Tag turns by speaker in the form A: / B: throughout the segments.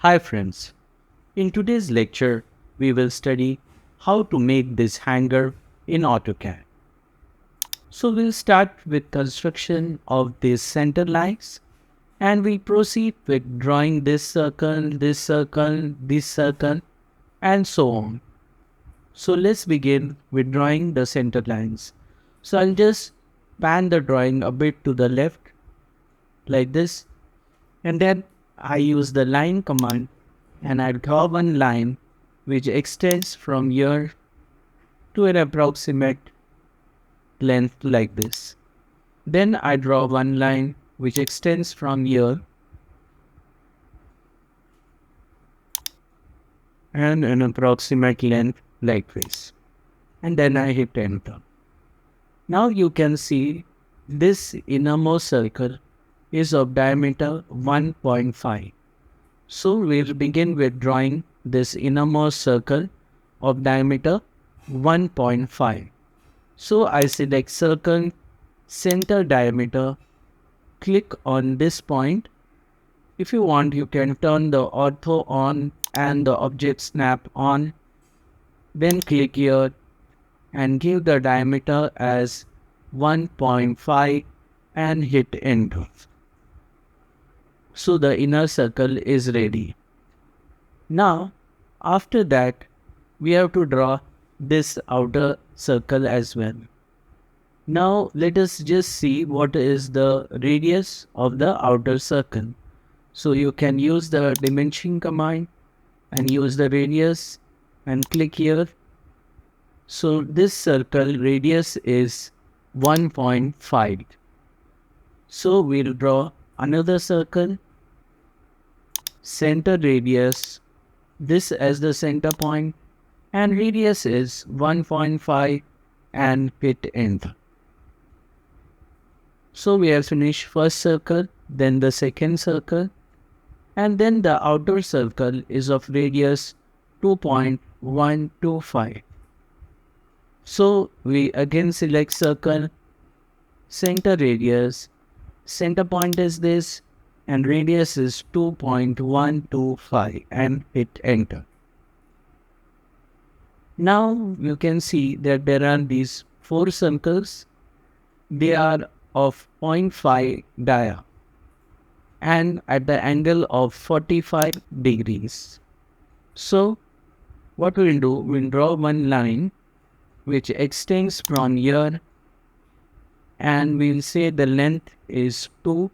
A: Hi friends, in today's lecture we will study how to make this hanger in Autocad. So we'll start with construction of these center lines and we proceed with drawing this circle, this circle, this circle and so on. So let's begin with drawing the center lines. So I'll just pan the drawing a bit to the left like this, and then I use the line command and I draw one line which extends from here to an approximate length like this. Then I draw one line which extends from here and an approximate length like this. And then I hit enter. Now you can see this innermost circle is of diameter 1.5. So we'll begin with drawing this innermost circle of diameter 1.5. So I select circle, center diameter, click on this point. If you want, you can turn the ortho on and the object snap on. Then click here and give the diameter as 1.5 and hit enter. So the inner circle is ready. Now, after that, we have to draw this outer circle as well. Now, let us just see what is the radius of the outer circle. So you can use the dimension command and use the radius and click here. So this circle radius is 1.5. So we'll draw another circle, center radius, this as the center point, and radius is 1.5 and hit enter. So we have finished first circle, then the second circle, and then the outer circle is of radius 2.125. So we again select circle, center radius, center point is this, and radius is 2.125 and hit enter. Now you can see that there are these four circles. They are of 0.5 dia and at the angle of 45 degrees. So what we'll do, we'll draw one line which extends from here and we'll say the length is 2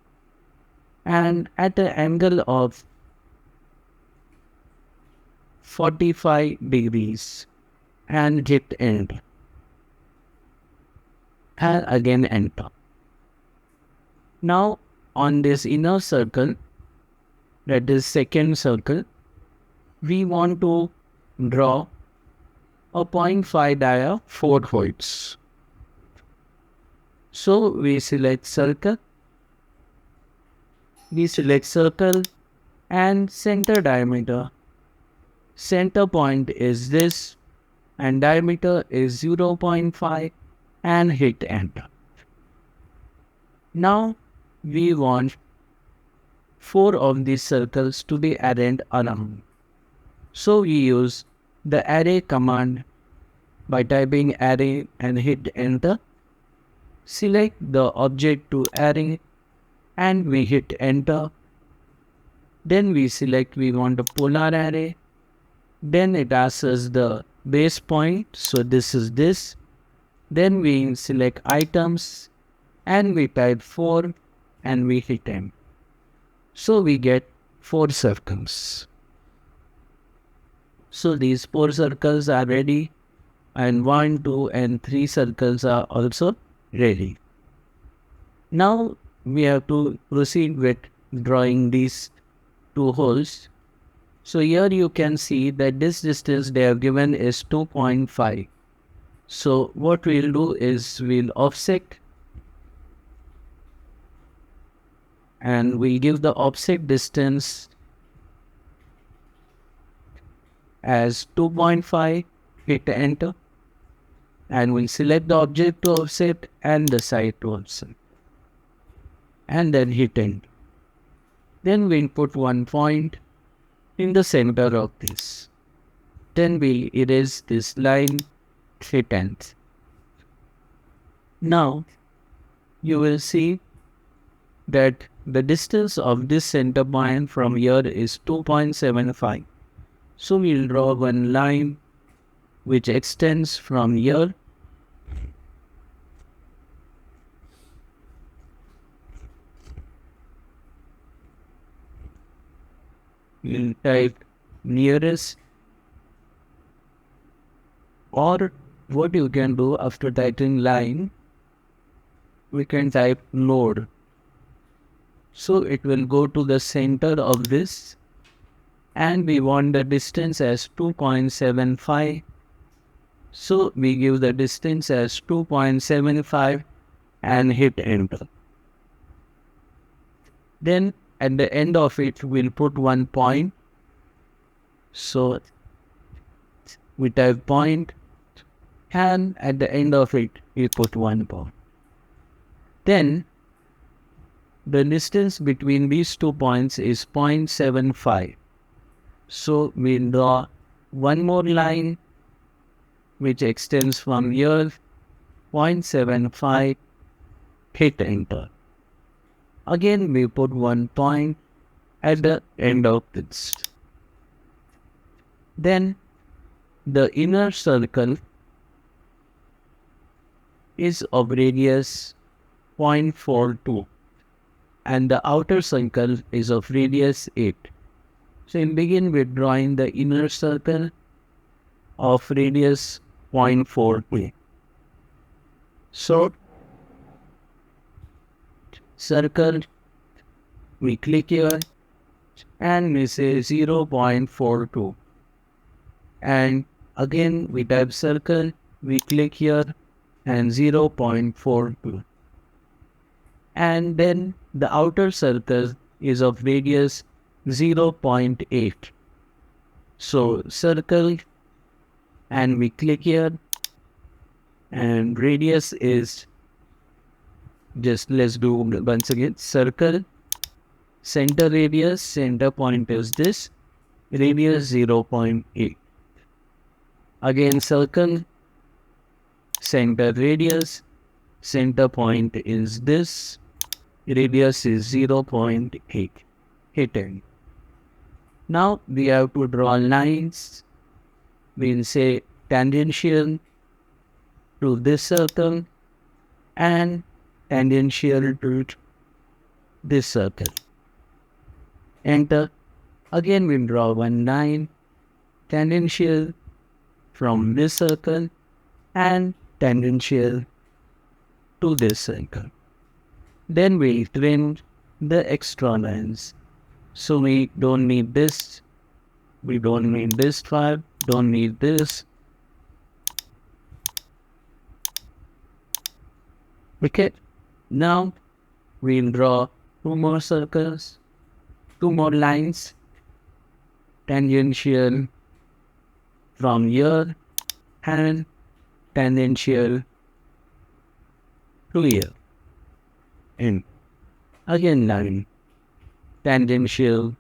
A: and at the angle of 45 degrees and hit enter and again enter. Now on this inner circle, that is second circle, we want to draw a 0.5 dia 4 points. So we select circle and center diameter. Center point is this and diameter is 0.5 and hit enter. Now we want 4 of these circles to be arrayed around. So we use the array command by typing array and hit enter. Select the object to array and we hit enter. Then we select we want a polar array. Then it asks us the base point. So this is this. Then we select items and we type 4 and we hit enter. So we get 4 circles. So these 4 circles are ready and 1, 2 and 3 circles are also ready. Now we have to proceed with drawing these 2 holes. So here you can see that this distance they have given is 2.5. So what we'll do is we'll offset and we give the offset distance as 2.5, hit enter, and we'll select the object to offset and the side to offset and then hit enter. Then we'll put one point in the center of this. Then we erase this line 3/10. Now you will see that the distance of this center point from here is 2.75. So we'll draw one line which extends from here we'll type nearest, or what you can do after typing line, we can type node. So it will go to the center of this, and we want the distance as 2.75. So we give the distance as 2.75 and hit enter. Then at the end of it, we'll put one point. So we type point, and at the end of it, we put one point. Then the distance between these 2 points is 0.75. So we'll draw one more line which extends from here, 0.75, hit enter. Again, we put one point at the end of this. Then the inner circle is of radius 0.42 and the outer circle is of radius 8. So in begin with drawing the inner circle of radius 0.42. So circle, we click here and we say 0.42. And again we type circle, we click here and 0.42. And then the outer circle is of radius 0.8. So circle, and we click here, and radius is, just let's do once again, circle, center radius, center point is this, radius 0.8. Again circle, center radius, center point is this, radius is 0.8. Hit enter. Now we have to draw lines. We'll say tangential to this circle and tangential to this circle. Enter. Again we'll draw one line tangential from this circle and tangential to this circle. Then we trim the extra lines. So we don't need this, we don't need this part, don't need this. Okay, now we'll draw two more circles, two more lines, tangential from here and tangential to here. And again line tangential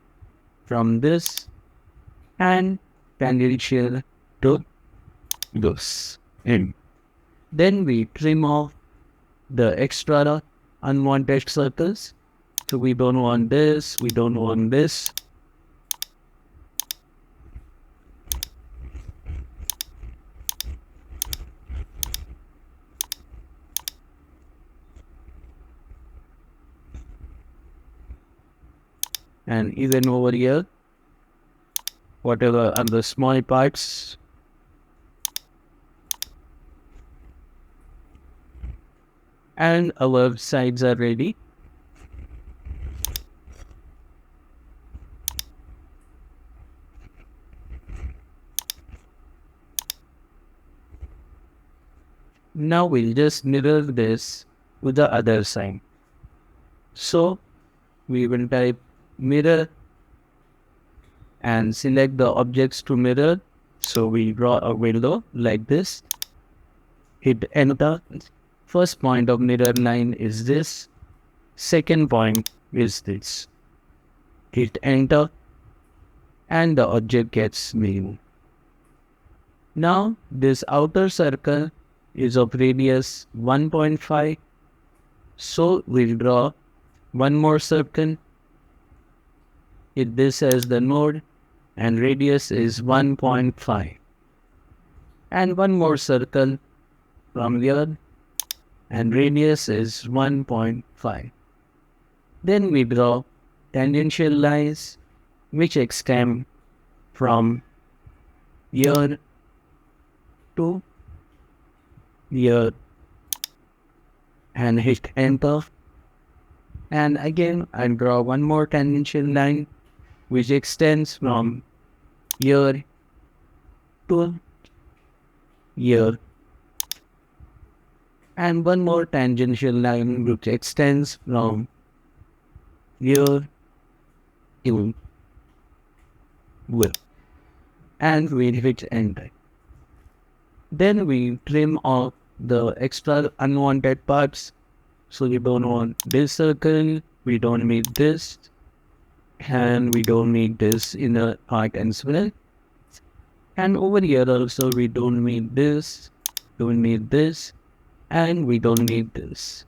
A: from this and tangential to this. And then we trim off the extra unwanted circles. So we don't want this, we don't want this. And even over here, whatever are the small parts, and our sides are ready. Now we'll just mirror this with the other side. So we will type mirror and select the objects to mirror. So we draw a window like this, hit enter. First point of mirror line is this, second point is this, hit enter. and the object gets moved. Now this outer circle is of radius 1.5, so we'll draw one more circle with this as the node and radius is 1.5, and one more circle from here and radius is 1.5. Then we draw tangential lines which extend from here to here and hit enter. And again I'll draw one more tangential line which extends from here to here, and one more tangential line which extends from here to here, and we hit enter. Then we trim off the extra unwanted parts. So we don't want this circle, we don't need this, and we don't need this inner part as well. And over here also we don't need this, don't need this, and we don't need this.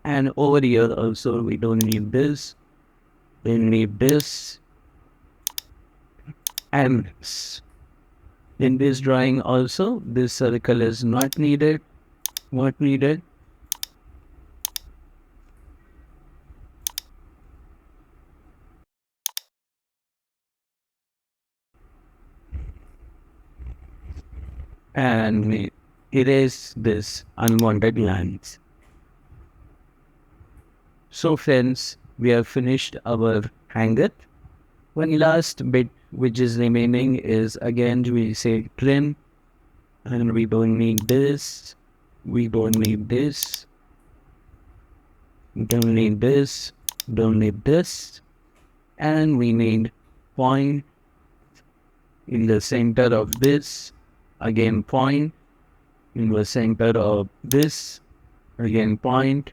A: And over here also we don't need this, we need this, and this. In this drawing also, this circle is not needed, not needed. And we erase this unwanted lines. So friends, we have finished our hanger. One last bit which is remaining is, again we say trim, and we don't need this, we don't need this, don't need this, don't need this, and we need point in the center of this, again point in the center of this, again point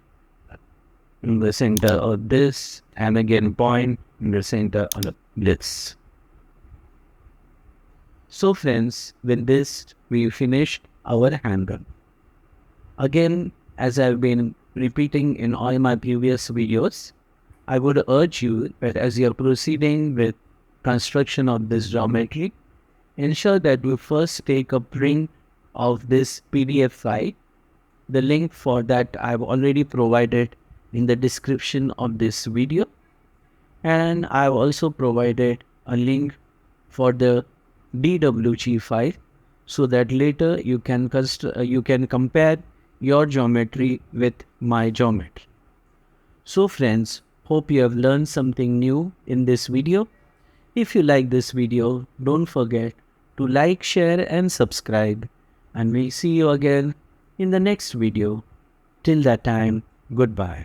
A: in the center of this, and again point in the center of this. So friends, with this we finished our hanger. Again, as I've been repeating in all my previous videos, I would urge you that as you're proceeding with construction of this geometry, ensure that you first take a print of this PDF file. The link for that I've already provided in the description of this video, and I've also provided a link for the DWG file so that later you can compare your geometry with my geometry. So friends, hope you have learned something new in this video. If you like this video, don't forget to like, share and subscribe, and we'll see you again in the next video. Till that time, goodbye.